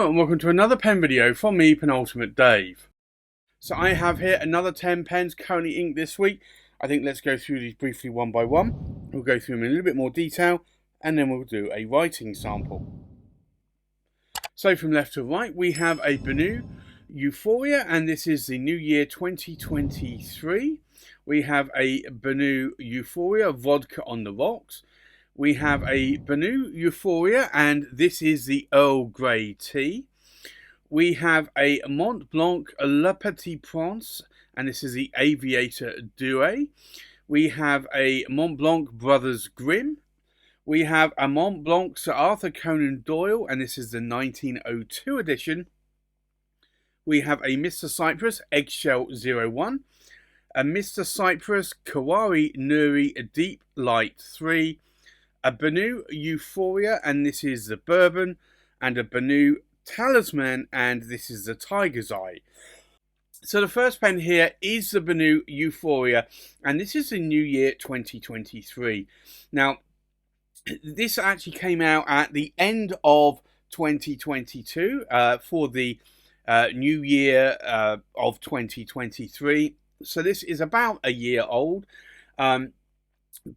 Hello and welcome to another pen video from me, Penultimate Dave. So I have here another 10 pens currently inked this week. I think let's go through these briefly one by one. We'll go through them in a little bit more detail and then we'll do a writing sample. So from left to right we have a Benu Euphoria, and this is the new year 2023. We have a Benu Euphoria Vodka on the rocks. We have a Benu Euphoria, and this is the Earl Grey tea. We have a Montblanc Le Petit Prince, and this is the Aviator Doué. We have a Montblanc Brothers Grimm. We have a Montblanc Sir Arthur Conan Doyle, and this is the 1902 edition. We have a Mr. Cypress Eggshell 01. A Mr. Cypress Kawari-Nuri Deep Light 3. A Benu Euphoria, and this is the Bourbon, and a Benu Talisman, and this is the Tiger's Eye. So the first pen here is the Benu Euphoria, and this is the new year 2023. Now, this actually came out at the end of 2022 for the new year of 2023. So this is about a year old.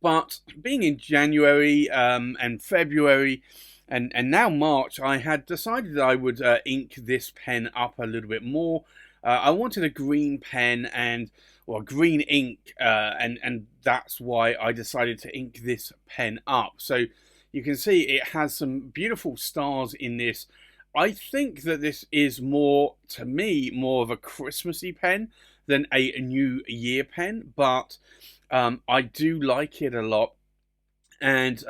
But being in January and February and now March, I had decided that I would ink this pen up a little bit more. I wanted a green pen or green ink, and that's why I decided to ink this pen up. So you can see it has some beautiful stars in this. I think that this is more, to me, more of a Christmassy pen than a New Year pen, but I do like it a lot, and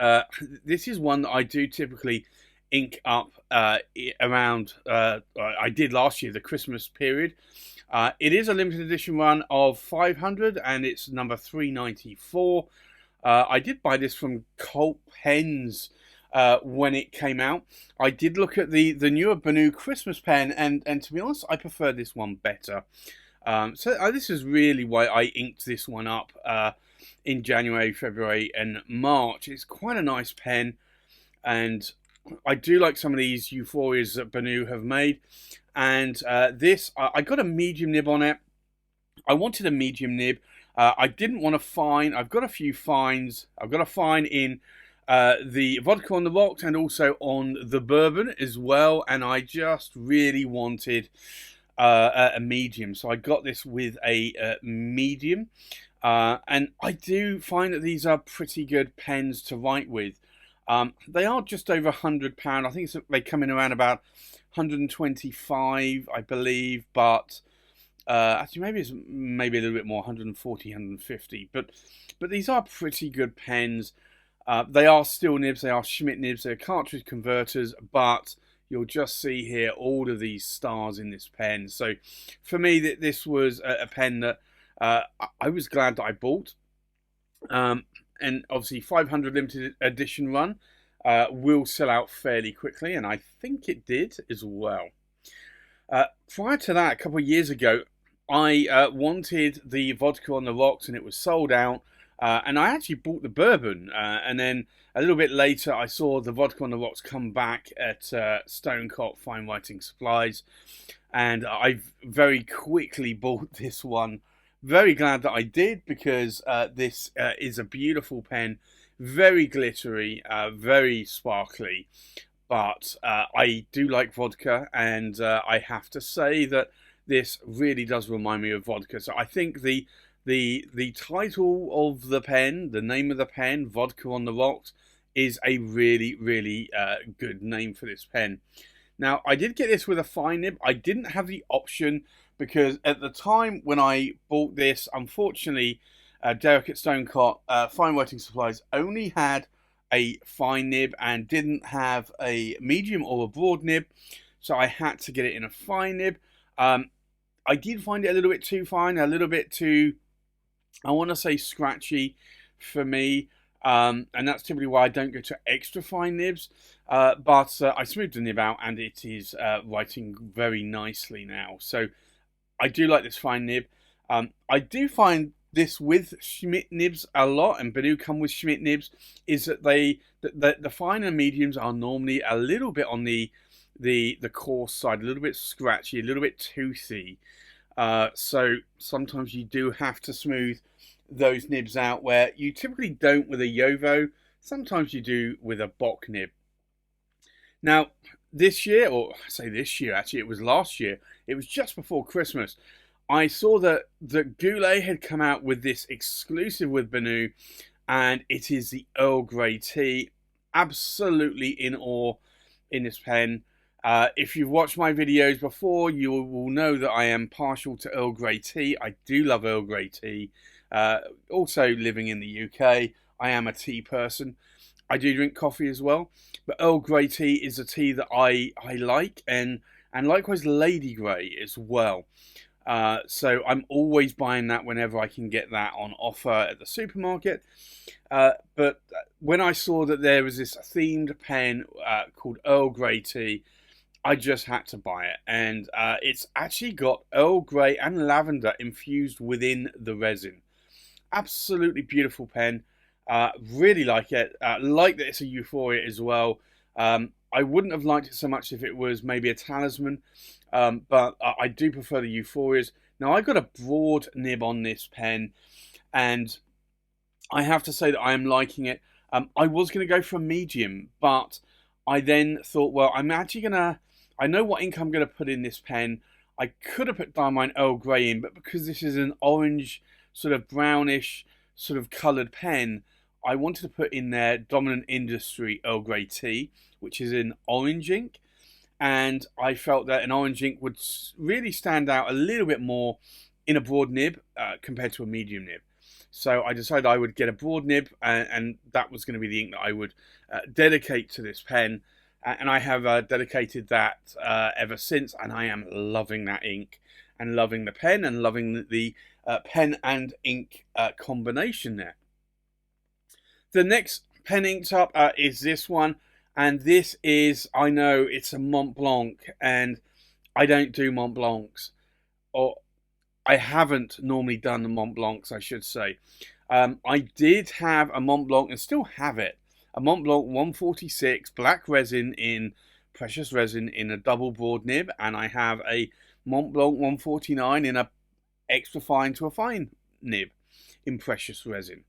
this is one that I do typically ink up around, I did last year, the Christmas period. It is a limited edition run of 500, and it's number 394. I did buy this from Colt Pens when it came out. I did look at the newer Benu Christmas pen, and to be honest, I prefer this one better. So this is really why I inked this one up in January, February and March. It's quite a nice pen, and I do like some of these Euphorias that Benu have made. And this, I got a medium nib on it. I wanted a medium nib. I didn't want a fine. I've got a few fines. I've got a fine in the Vodka on the rocks and also on the Bourbon as well. And I just really wanted a medium, so I got this with a medium, and I do find that these are pretty good pens to write with. They are just over £100. I think they come in around about 125, I believe, but actually maybe it's maybe a little bit more, 140, 150. But these are pretty good pens. They are steel nibs, they are Schmidt nibs, they're cartridge converters, but you'll just see here all of these stars in this pen. So for me, this was a pen that I was glad that I bought. And obviously 500 limited edition run will sell out fairly quickly, and I think it did as well. Prior to that, a couple of years ago, I wanted the Vodka on the rocks, and it was sold out. And I actually bought the Bourbon, and then a little bit later I saw the Vodka on the rocks come back at Stonecott Fine Writing Supplies, and I very quickly bought this one. Very glad that I did, because this is a beautiful pen, very glittery, very sparkly, but I do like vodka, and I have to say that this really does remind me of vodka. So I think the title of the pen, the name of the pen, Vodka on the Rocks, is a really, really good name for this pen. Now, I did get this with a fine nib. I didn't have the option because at the time when I bought this, unfortunately, Derek at Stonecott Fine Writing Supplies only had a fine nib and didn't have a medium or a broad nib, so I had to get it in a fine nib. I did find it a little bit too fine, a little bit too, I want to say, scratchy for me, and that's typically why I don't go to extra fine nibs, but I smoothed the nib out and it is writing very nicely now. So I do like this fine nib. I do find this with Schmidt nibs a lot, and Benu come with Schmidt nibs, is that the fine and mediums are normally a little bit on the the coarse side, a little bit scratchy, a little bit toothy. So sometimes you do have to smooth those nibs out where you typically don't with a Yovo. Sometimes you do with a Bock nib. Now, this year, or I say this year, actually, it was last year. It was just before Christmas. I saw that Goulet had come out with this exclusive with Benu, and it is the Earl Grey tea. Absolutely in awe in this pen. If you've watched my videos before, you will know that I am partial to Earl Grey tea. I do love Earl Grey tea. Also living in the UK, I am a tea person. I do drink coffee as well, but Earl Grey tea is a tea that I like, and likewise Lady Grey as well. So I'm always buying that whenever I can get that on offer at the supermarket. But when I saw that there was this themed pen called Earl Grey tea, I just had to buy it. And it's actually got Earl Grey and lavender infused within the resin. Absolutely beautiful pen. Really like it. Like that it's a Euphoria as well. I wouldn't have liked it so much if it was maybe a Talisman, but I do prefer the Euphorias. Now, I got a broad nib on this pen, and I have to say that I am liking it. I was going to go for a medium, but I then thought, well, I'm actually going to... I know what ink I'm going to put in this pen. I could have put Diamine Earl Grey in, but because this is an orange, sort of brownish, sort of coloured pen, I wanted to put in there Dominant Industry Earl Grey tea, which is in orange ink. And I felt that an orange ink would really stand out a little bit more in a broad nib compared to a medium nib. So I decided I would get a broad nib, and that was going to be the ink that I would dedicate to this pen. And I have dedicated that ever since, and I am loving that ink, and loving the pen, and loving the pen and ink combination there. The next pen inked up is this one, and this is, I know it's a Montblanc, and I don't do Montblancs, or I haven't normally done the Montblancs, I should say. I did have a Montblanc, and still have it, a Montblanc 146 black resin in precious resin in a double broad nib, and I have a Montblanc 149 in a extra fine to a fine nib in precious resin.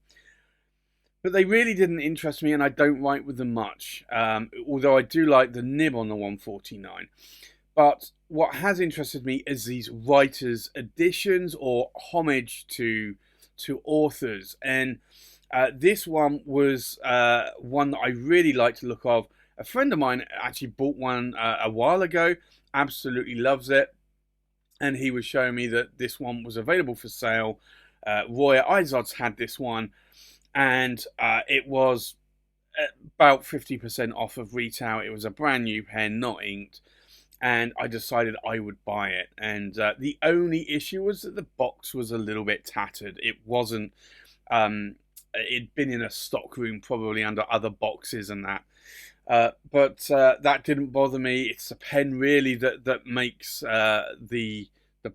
But they really didn't interest me, and I don't write with them much, although I do like the nib on the 149. But what has interested me is these writers' editions or homage to authors, and this one was one that I really like to look of. A friend of mine actually bought one a while ago, absolutely loves it, and he was showing me that this one was available for sale. Roya Izod's had this one, and it was about 50% off of retail. It was a brand new pen, not inked, and I decided I would buy it. And the only issue was that the box was a little bit tattered. It wasn't... it'd been in a stock room probably under other boxes and that. But that didn't bother me. It's the pen really that makes the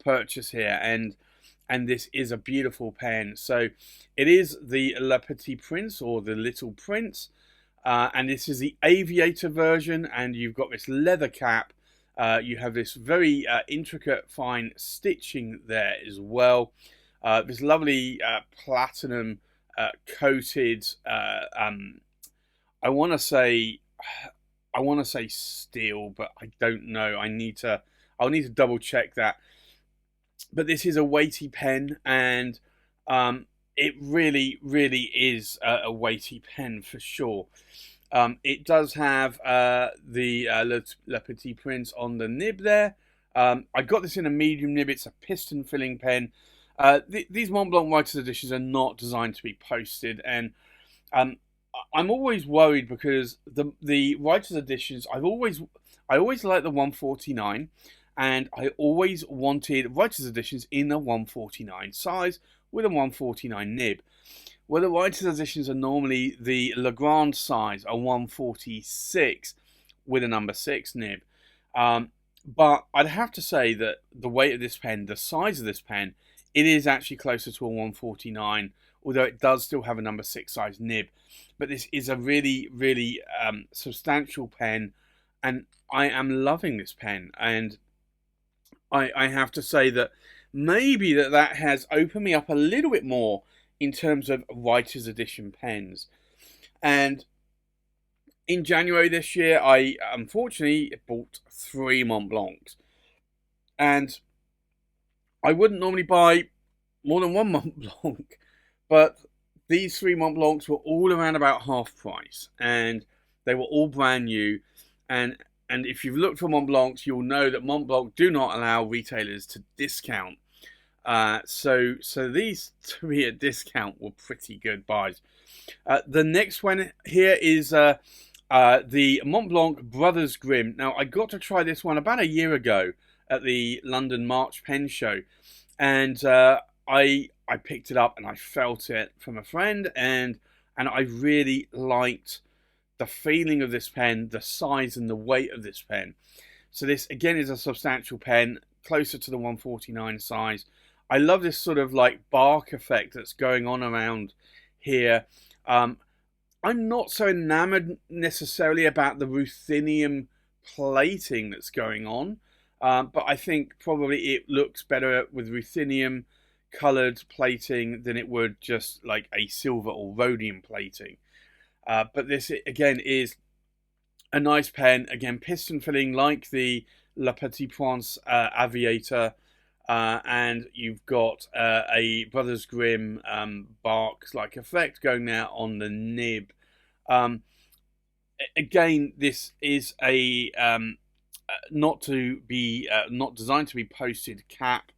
purchase here, and this is a beautiful pen. So it is the Le Petit Prince, or the Little Prince, and this is the Aviator version, and you've got this leather cap. You have this very intricate fine stitching there as well. This lovely platinum coated, I want to say steel, but I don't know. I'll need to double check that. But this is a weighty pen, and it really is a weighty pen for sure. It does have the Le Petit Prince on the nib there. I got this in a medium nib. It's a piston filling pen. These Montblanc Writers Editions are not designed to be posted, and I'm always worried because the Writers Editions, I always liked the 149, and I always wanted Writers Editions in a 149 size with a 149 nib. Well, the Writers Editions are normally the Legrand size, a 146 with a number 6 nib. But I'd have to say that the weight of this pen, the size of this pen, it is actually closer to a 149, although it does still have a number 6 size nib. But this is a really substantial pen. and I am loving this pen. And I have to say that maybe that has opened me up a little bit more in terms of writer's edition pens. And in January this year, I unfortunately bought 3 Montblancs. And I wouldn't normally buy more than one Montblanc, but these 3 Montblancs were all around about half price, and they were all brand new. And if you've looked for Montblancs, you'll know that Montblanc do not allow retailers to discount. So these, to me, at discount, were pretty good buys. The next one here is the Montblanc Brothers Grimm. Now, I got to try this one about a year ago at the London March Pen Show, and I picked it up and I felt it from a friend, and I really liked the feeling of this pen, the size and the weight of this pen. So this again is a substantial pen, closer to the 149 size. I love this sort of like bark effect that's going on around here. I'm not so enamored necessarily about the ruthenium plating that's going on, but I think probably it looks better with ruthenium colored plating than it would just like a silver or rhodium plating. But this again is a nice pen, again piston filling like the Le Petit Prince Aviator, and you've got a Brothers Grimm bark like effect going there on the nib. Again, this is a not designed to be posted cap,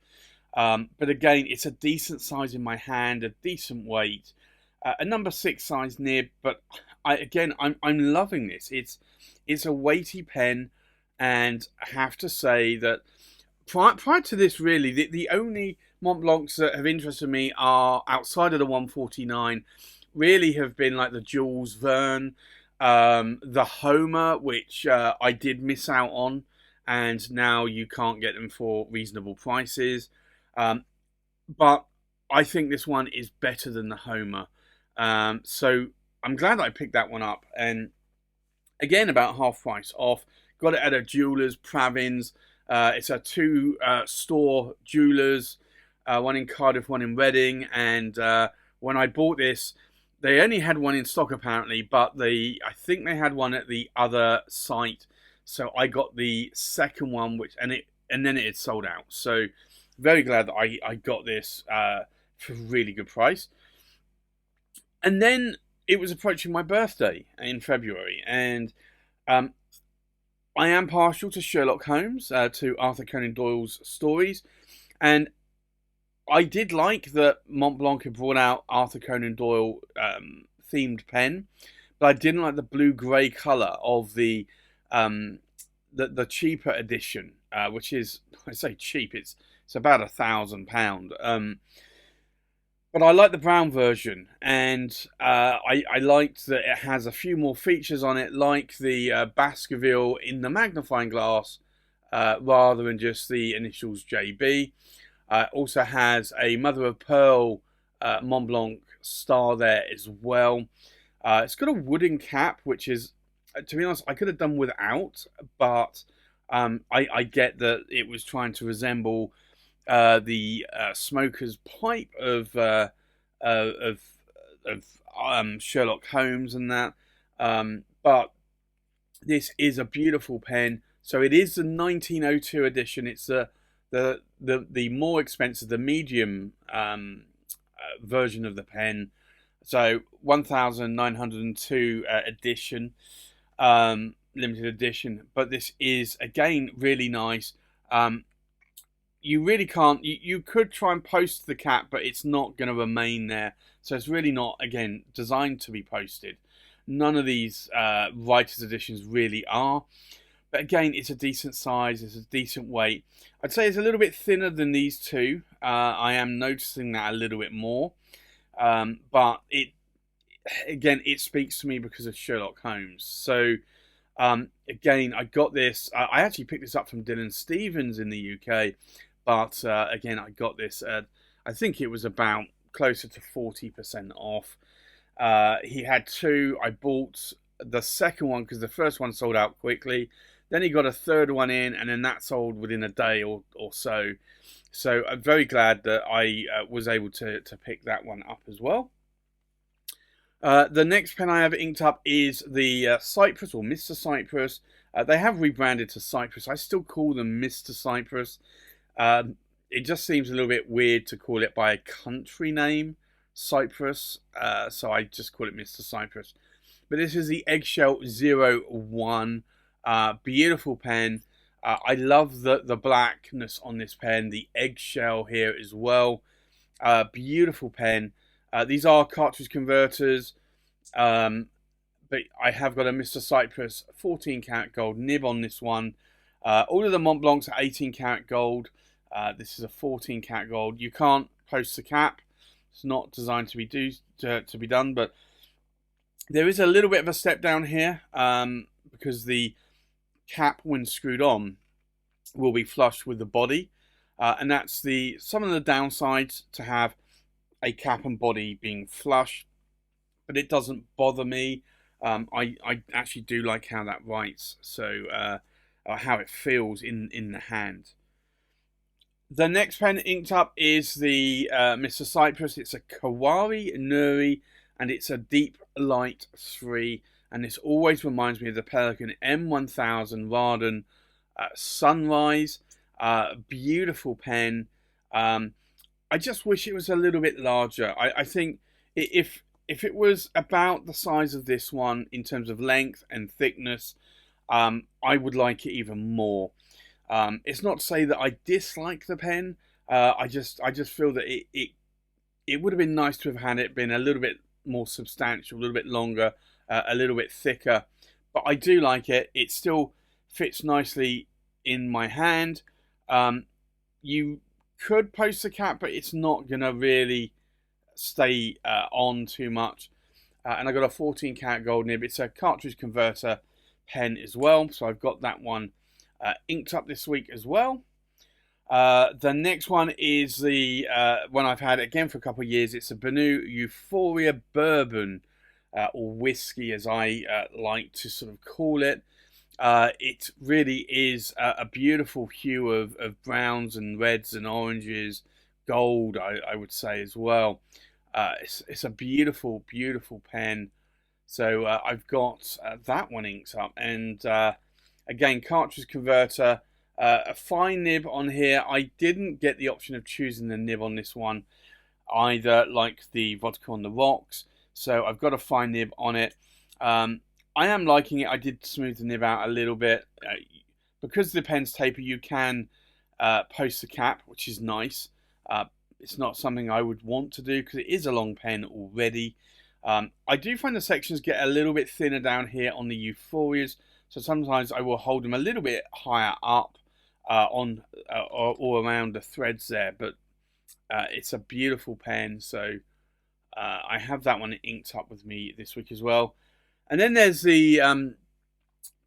but again, it's a decent size in my hand, a decent weight, a number 6 size nib. But I'm loving this. It's a weighty pen, and I have to say that prior to this, really, the only Montblancs that have interested me are outside of the 149. Really have been like the Jules Verne, the Homer, which I did miss out on, and now you can't get them for reasonable prices. But I think this one is better than the Homer. So I'm glad that I picked that one up. And again, about half price off. Got it at a jeweler's, Pravins. It's a 2-store jewelers, one in Cardiff, one in Reading. And when I bought this, they only had one in stock apparently, but I think they had one at the other site. So I got the second one, and then it had sold out. So very glad that I got this for a really good price. And then it was approaching my birthday in February, and I am partial to Sherlock Holmes, to Arthur Conan Doyle's stories, and I did like that Montblanc had brought out Arthur Conan Doyle themed pen, but I didn't like the blue-grey colour of the cheaper edition, which is, I say cheap, it's about £1,000. But I like the brown version, and I liked that it has a few more features on it, like the Baskerville in the magnifying glass, rather than just the initials JB. Also has a mother of pearl Montblanc star there as well. It's got a wooden cap, which is, to be honest, I could have done without, but I get that it was trying to resemble the smoker's pipe of Sherlock Holmes and that. But this is a beautiful pen. So it is the 1902 edition. It's the more expensive, the medium version of the pen. So 1902 edition, limited edition. But this is again really nice. You really can't. You could try and post the cap, but it's not going to remain there. So it's really not, again, designed to be posted. None of these writer's editions really are. But again, it's a decent size. It's a decent weight. I'd say it's a little bit thinner than these two. I am noticing that a little bit more. But it speaks to me because of Sherlock Holmes. So again, I got this. I actually picked this up from Dylan Stevens in the UK. But again, I got this at, I think it was about closer to 40% off. He had two. I bought the second one because the first one sold out quickly. Then he got a third one in, and then that sold within a day or so. So I'm very glad that I was able to pick that one up as well. The next pen I have inked up is the Cypress, or Mr. Cypress. They have rebranded to Cypress. I still call them Mr. Cypress. It just seems a little bit weird to call it by a country name, Cypress. So I just call it Mr. Cypress. But this is the Eggshell 01. Beautiful pen. I love the blackness on this pen. The eggshell here as well. Beautiful pen. These are cartridge converters. But I have got a Mr. Cypress 14 karat gold nib on this one. All of the Montblancs are 18 karat gold. This is a 14 karat gold. You can't post the cap. It's not designed to be done, but there is a little bit of a step down here because the cap, when screwed on, will be flush with the body, and that's some of the downsides to have a cap and body being flush. But it doesn't bother me. I actually do like how that writes, so how it feels in the hand. The next pen inked up is the Mr. Cypress. It's a Kawari-Nuri, and it's a Deep Light 3. And this always reminds me of the Pelikan M1000 Raden Sunrise. Beautiful pen. I just wish it was a little bit larger. I think if it was about the size of this one in terms of length and thickness, I would like it even more. It's not to say that I dislike the pen. I just feel that it would have been nice to have had it been a little bit more substantial, a little bit longer, a little bit thicker. But I do like it. It still fits nicely in my hand. You could post the cap, but it's not gonna really stay on too much. And I got a 14 karat gold nib. It's a cartridge converter pen as well, so I've got that one inked up this week as well. The next one is the one I've had again for a couple of years. It's a Benu Euphoria Bourbon, or whiskey as I like to sort of call it. It really is a beautiful hue of browns and reds and oranges, gold I would say as well. It's a beautiful, beautiful pen. So I've got that one inked up, and again, cartridge converter, a fine nib on here. I didn't get the option of choosing the nib on this one either, like the Vodka on the rocks. So I've got a fine nib on it. I am liking it. I did smooth the nib out a little bit. Because the pen's taper, you can post the cap, which is nice. It's not something I would want to do because it is a long pen already. I do find the sections get a little bit thinner down here on the Euphorias, so sometimes I will hold them a little bit higher up or around the threads there. But it's a beautiful pen, so I have that one inked up with me this week as well. And then there's the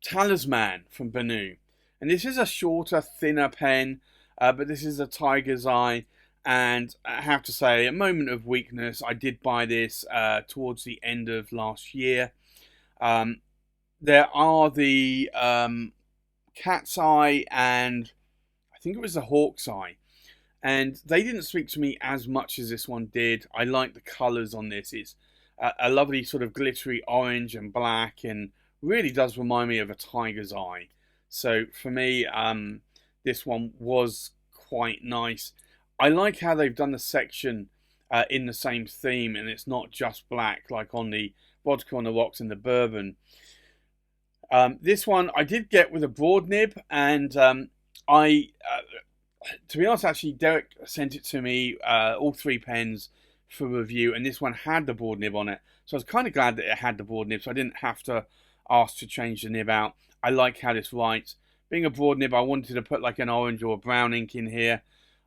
Talisman from Benu, and this is a shorter, thinner pen, but this is a tiger's eye. And I have to say, a moment of weakness. I did buy this towards the end of last year. There are the cat's eye and I think it was the hawk's eye. And they didn't speak to me as much as this one did. I like the colours on this. It's a lovely sort of glittery orange and black, and really does remind me of a tiger's eye. So for me, this one was quite nice. I like how they've done the section in the same theme, and it's not just black like on the Vodka on the rocks and the Bourbon. This one I did get with a broad nib, and to be honest, actually, Derek sent it to me, all three pens for review, and this one had the broad nib on it. So I was kind of glad that it had the broad nib, so I didn't have to ask to change the nib out. I like how this writes. Being a broad nib, I wanted to put like an orange or a brown ink in here.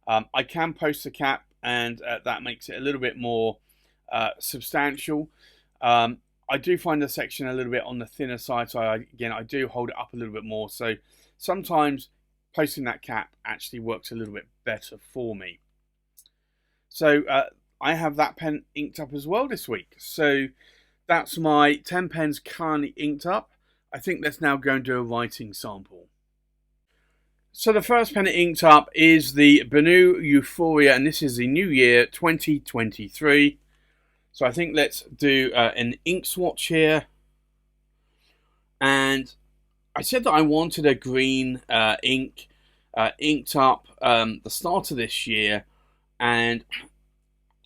I can post the cap, and that makes it a little bit more substantial. I do find the section a little bit on the thinner side, so I do hold it up a little bit more. So sometimes posting that cap actually works a little bit better for me. So I have that pen inked up as well this week. So That's my 10 pens currently inked up. I think let's now go and do a writing sample. So the first pen inked up is the Benu Euphoria, and this is the new year 2023. So I think let's do an ink swatch here. And I said that I wanted a green ink inked up the start of this year, and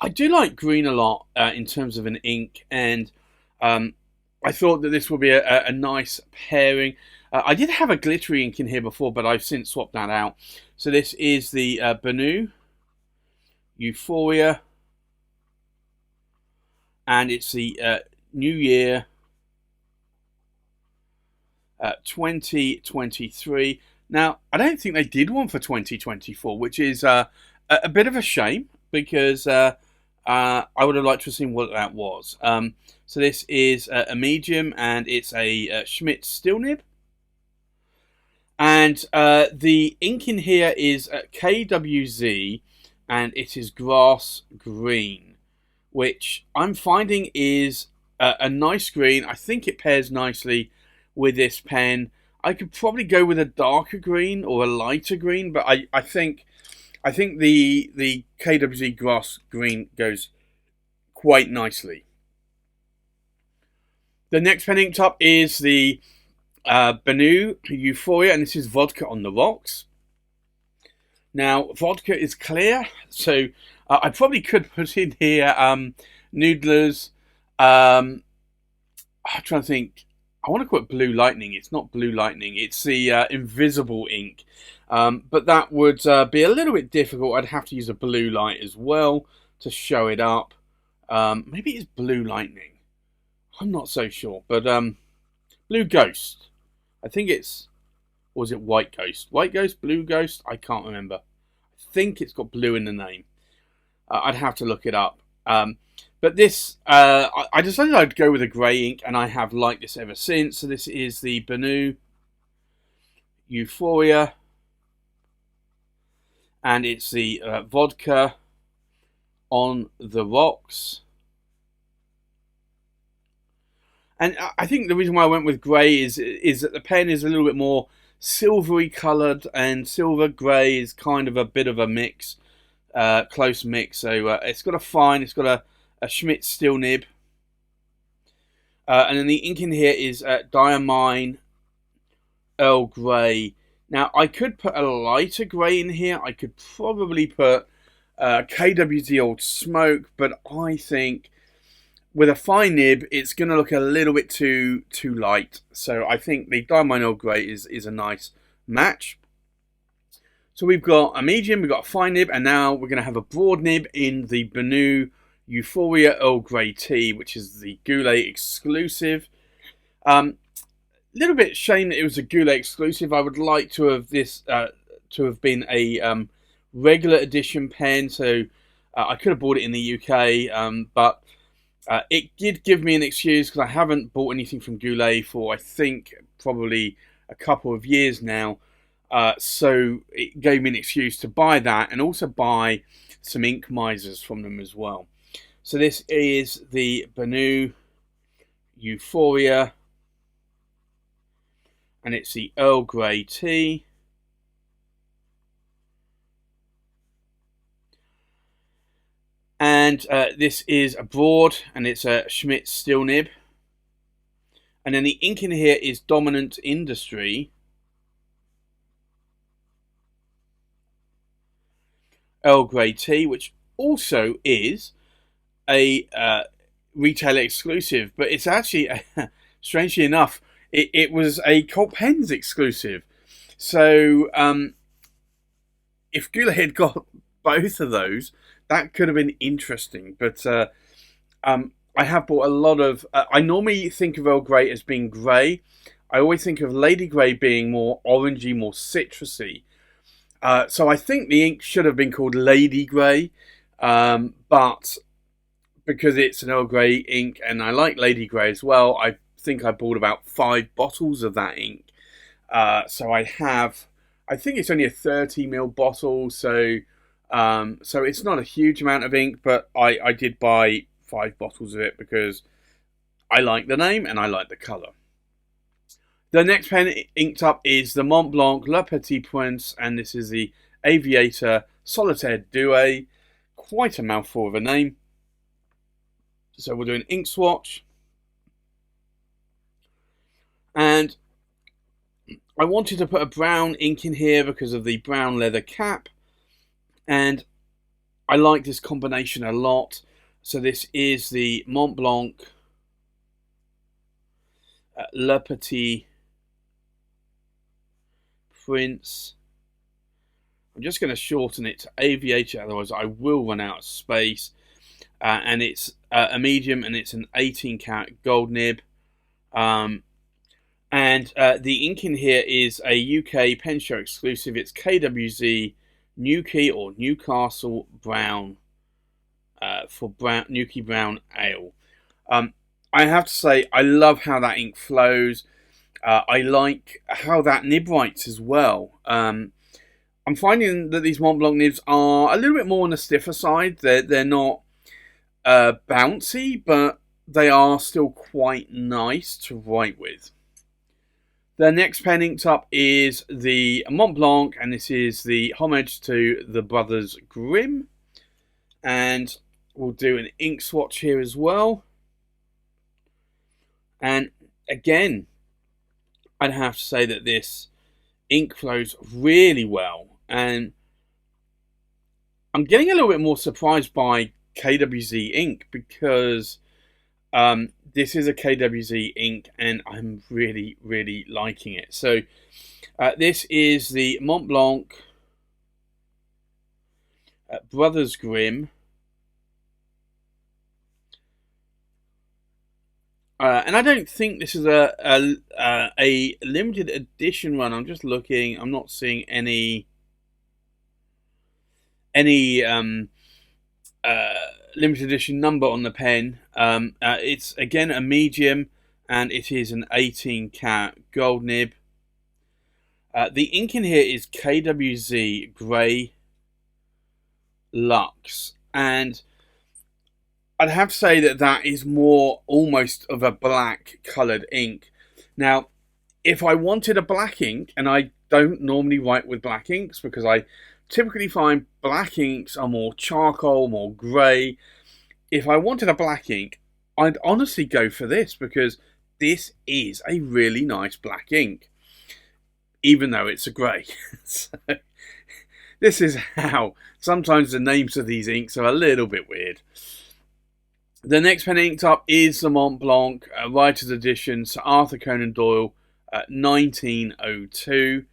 I do like green a lot in terms of an ink, and I thought that this would be a nice pairing. I did have a glittery ink in here before, but I've since swapped that out. So this is the Benu Euphoria, and it's the New Year 2023. Now, I don't think they did one for 2024, which is a bit of a shame, because I would have liked to have seen what that was. So this is a medium, and it's a Schmidt steel nib. And the ink in here is KWZ, and it is grass green, which I'm finding is a nice green. I think it pairs nicely with this pen. I could probably go with a darker green or a lighter green, but I think the KWZ grass green goes quite nicely. The next pen inked up is the Benu Euphoria, and this is Vodka on the Rocks. Now, vodka is clear, so I probably could put in here Noodlers. I'm trying to think. I want to call it Blue Lightning. It's not Blue Lightning. It's the invisible ink. But that would be a little bit difficult. I'd have to use a blue light as well to show it up. Maybe it's Blue Lightning. I'm not so sure. But Blue Ghost. I think it's... Or was it White Ghost? White Ghost? Blue Ghost? I can't remember. I think it's got blue in the name. I'd have to look it up. But this, I decided I'd go with a grey ink, and I have liked this ever since. So this is the Benu Euphoria, and it's the Vodka on the Rocks. And I think the reason why I went with grey is that the pen is a little bit more silvery coloured, and silver grey is kind of a bit of a mix, close mix. So it's got a fine, it's got a Schmidt steel nib, and then the ink in here is Diamine Earl Grey. Now I could put a lighter grey in here. I could probably put KWZ Old Smoke, but I think with a fine nib, it's going to look a little bit too light. So I think the Diamine Earl Grey is a nice match. So we've got a medium, we've got a fine nib, and now we're going to have a broad nib in the Benu Euphoria Earl Grey tea, which is the Goulet exclusive. Little bit shame that it was a Goulet exclusive. I would like to have this to have been a regular edition pen, so I could have bought it in the UK, but it did give me an excuse, because I haven't bought anything from Goulet for, I think, probably a couple of years now. So it gave me an excuse to buy that, and also buy some ink misers from them as well. So this is the Benu Euphoria, and it's the Earl Grey tea. And this is a broad, and it's a Schmidt steel nib. And then the ink in here is Dominant Industry Earl Grey tea, which also is a retailer exclusive, but it's actually, strangely enough, it was a Colt Pens exclusive. So if Goulet had got both of those, that could have been interesting. But I have bought a lot of... I normally think of Earl Grey as being grey. I always think of Lady Grey being more orangey, more citrusy. So I think the ink should have been called Lady Grey. But because it's an Earl Grey ink, and I like Lady Grey as well, I think I bought about 5 bottles of that ink. So I think it's only a 30ml bottle, so it's not a huge amount of ink, but I did buy 5 bottles of it because I like the name and I like the colour. The next pen inked up is the Montblanc Le Petit Prince, and this is the Aviator Solitaire Doué. Quite a mouthful of a name. So we'll do an ink swatch. And I wanted to put a brown ink in here because of the brown leather cap. And I like this combination a lot. So this is the Montblanc Le Petit Prince. I'm just going to shorten it to Aviator, otherwise I will run out of space. And it's a medium, and it's an 18 karat gold nib. And the ink in here is a UK pen show exclusive. It's KWZ Newquay or Newcastle Brown for Newquay Brown Ale. I have to say, I love how that ink flows. I like how that nib writes as well. I'm finding that these Montblanc nibs are a little bit more on the stiffer side. They're not bouncy, but they are still quite nice to write with. The next pen inked up is the Montblanc, and this is the homage to the brothers Grimm. And we'll do an ink swatch here as well. And again, I'd have to say that this ink flows really well. And I'm getting a little bit more surprised by KWZ ink because this is a KWZ ink and I'm really, really liking it. So this is the Montblanc Brothers Grimm. And I don't think this is a limited edition one. I'm just looking. I'm not seeing any limited edition number on the pen. It's again a medium, and it is an 18 karat gold nib. The ink in here is KWZ Grey Luxe, and I'd have to say that that is more almost of a black coloured ink. Now, if I wanted a black ink, and I don't normally write with black inks because I typically find black inks are more charcoal, more grey. If I wanted a black ink, I'd honestly go for this because this is a really nice black ink, even though it's a grey. So, this is how sometimes the names of these inks are a little bit weird. The next pen inked up is the Montblanc Writer's Edition, Sir Arthur Conan Doyle, 1902.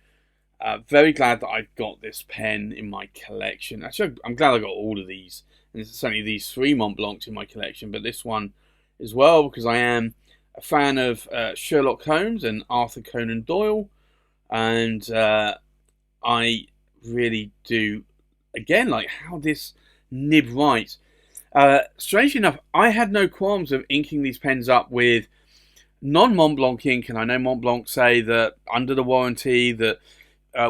Very glad that I've got this pen in my collection. Actually, I'm glad I got all of these. And it's certainly these 3 Montblancs in my collection, but this one as well, because I am a fan of Sherlock Holmes and Arthur Conan Doyle. And I really do, again, like how this nib writes. Strangely enough, I had no qualms of inking these pens up with non-Montblanc ink, and I know Montblanc say that under the warranty that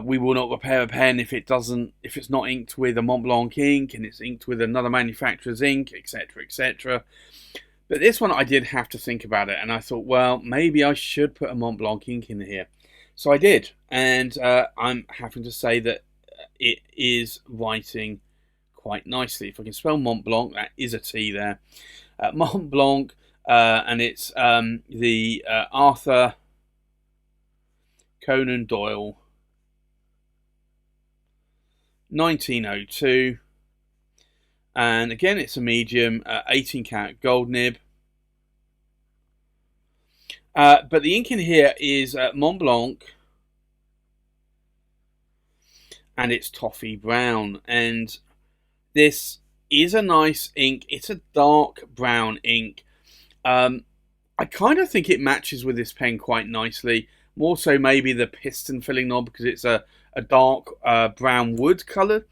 we will not repair a pen if it's not inked with a Montblanc ink and it's inked with another manufacturer's ink, etc., etc. But this one I did have to think about it, and I thought, well, maybe I should put a Montblanc ink in here. So I did, and I'm having to say that it is writing quite nicely. If I can spell Montblanc, that is a T there. Montblanc, and it's the Arthur Conan Doyle 1902, and again it's a medium, 18 karat gold nib. But the ink in here is Montblanc, and it's toffee brown, and this is a nice ink. It's a dark brown ink. I kind of think it matches with this pen quite nicely. More so maybe the piston filling knob because it's a dark brown wood colour.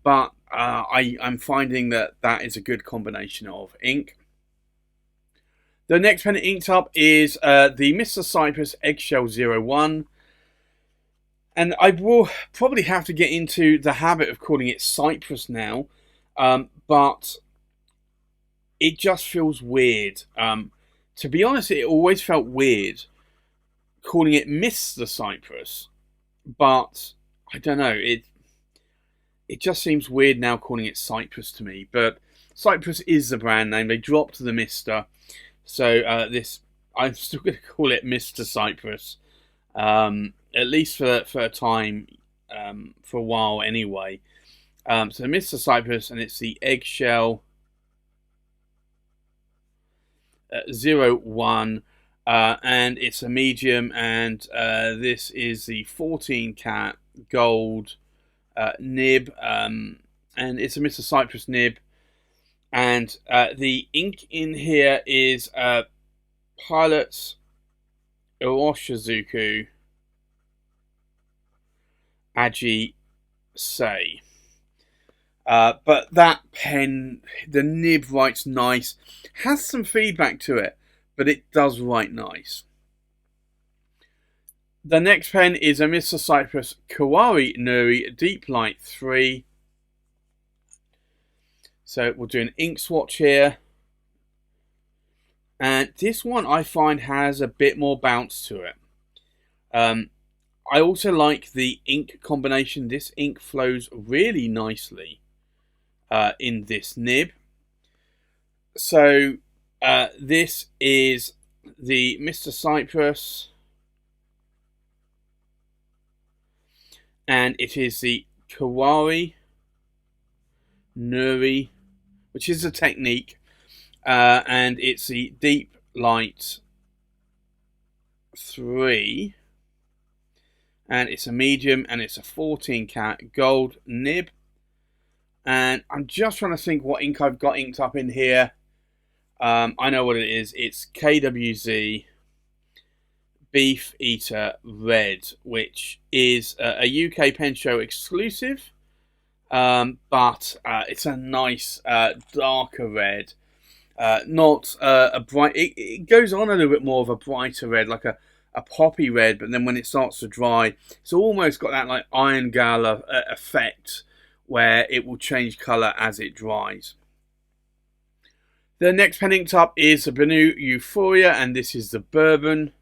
But I'm finding that that is a good combination of ink. The next pen inked up is the Mr. Cypress Eggshell 01. And I will probably have to get into the habit of calling it Cypress now. But it just feels weird. To be honest, it always felt weird calling it Mr. Cypress, but I don't know, it just seems weird now calling it Cypress to me. But Cypress is the brand name. They dropped the Mr. So I'm still going to call it Mr. Cypress, at least for a time, for a while anyway. So Mr. Cypress, and it's the Eggshell 01, and it's a medium, and this is the 14 cat gold nib, and it's a Mr. Cypress nib, and the ink in here is Pilot's Uroshizuku Aji Sei. But that pen, the nib writes nice, has some feedback to it, but it does write nice. The next pen is a Mr. Cypress Kawari-Nuri Deep Light 3. So we'll do an ink swatch here. And this one I find has a bit more bounce to it. I also like the ink combination. This ink flows really nicely in this nib. So this is the Mr. Cypress, and it is the Kawari-Nuri, which is a technique, and it's the Deep Light 3, and it's a medium, and it's a 14 cat gold nib. And I'm just trying to think what ink I've got inked up in here. I know what it is. It's KWZ Beef Eater Red, which is a UK Pen Show exclusive, but it's a nice darker red. Not a bright. It goes on a little bit more of a brighter red, like a poppy red, but then when it starts to dry, it's almost got that like iron gala effect, where it will change colour as it dries. The next pen inked up is the Benu Euphoria, and this is the Bourbon.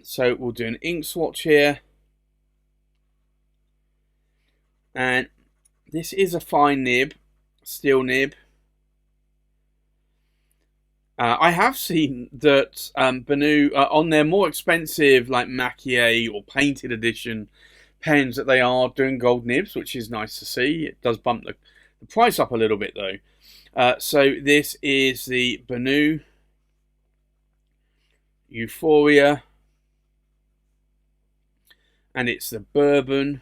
So we'll do an ink swatch here. And this is a fine nib, steel nib. I have seen that Benu, on their more expensive, like Maquillé or painted edition pens, that they are doing gold nibs, which is nice to see. It does bump the price up a little bit though. So this is the Benu Euphoria, and it's the Bourbon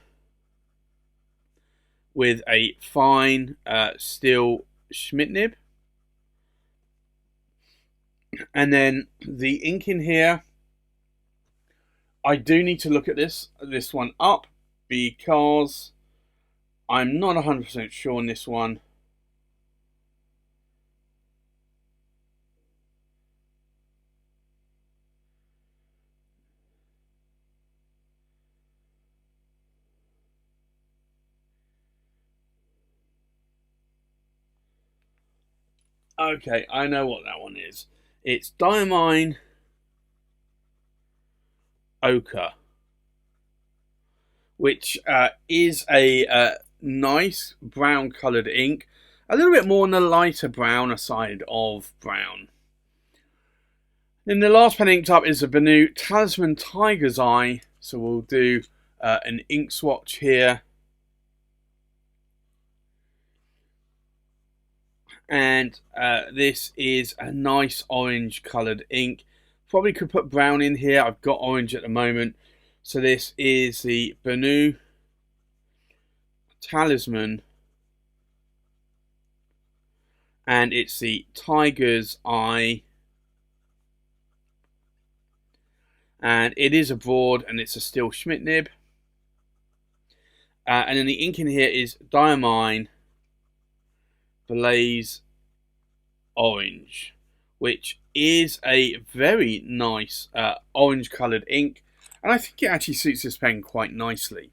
with a fine steel Schmidt nib. And then the ink in here, I do need to look at this one up, because I'm not 100% sure on this one. Okay, I know what that one is. It's Diamine Ochre, which is a nice brown coloured ink, a little bit more on the lighter browner side of brown. Then the last pen inked up is the Benu Talisman Tiger's Eye, so we'll do an ink swatch here. And this is a nice orange coloured ink. Probably could put brown in here. I've got orange at the moment. So this is the Benu Talisman, and it's the Tiger's Eye, and it is a broad, and it's a steel Schmidt nib. And then the ink in here is Diamine Blaze Orange, which is a very nice orange coloured ink, and I think it actually suits this pen quite nicely.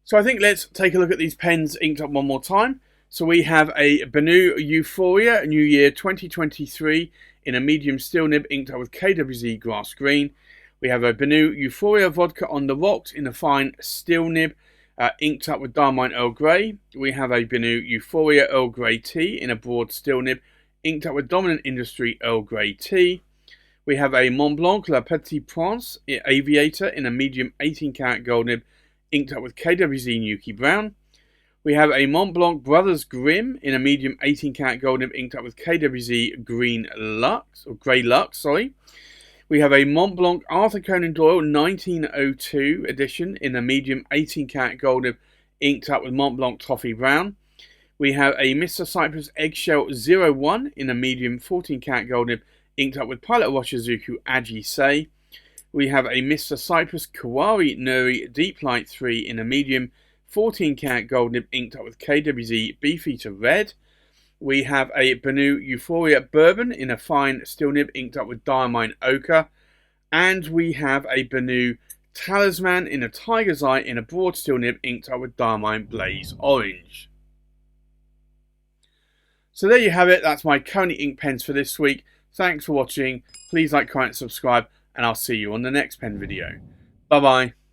So I think let's take a look at these pens inked up one more time. So we have a Benu Euphoria New Year 2023 in a medium steel nib inked up with KWZ grass green. We have a Benu Euphoria Vodka on the rocks in a fine steel nib inked up with Diamond Earl Grey. We have a Benu Euphoria Earl Grey tea in a broad steel nib inked up with Dominant Industry Earl Grey tea. We have a Montblanc La Petit Prince Aviator in a medium 18 karat gold nib inked up with KWZ Nuki Brown. We have a Montblanc Brothers Grimm in a medium 18 karat gold nib inked up with KWZ Green Lux, or Grey Lux, sorry. We have a Montblanc Arthur Conan Doyle 1902 edition in a medium 18 karat gold nib inked up with Montblanc Toffee Brown. We have a Mr. Cypress Eggshell 01 in a medium 14 karat gold nib inked up with Pilot Washizuku Aji Sei. We have a Mr. Cypress Kawari-Nuri Deep Light 3 in a medium 14 karat gold nib inked up with KWZ Beefeater Red. We have a Benu Euphoria Bourbon in a fine steel nib inked up with Diamine Ochre. And we have a Benu Talisman in a Tiger's Eye in a broad steel nib inked up with Diamine Blaze Orange. So there you have it. That's my Kony ink pens for this week. Thanks for watching. Please like, comment, subscribe, and I'll see you on the next pen video. Bye bye.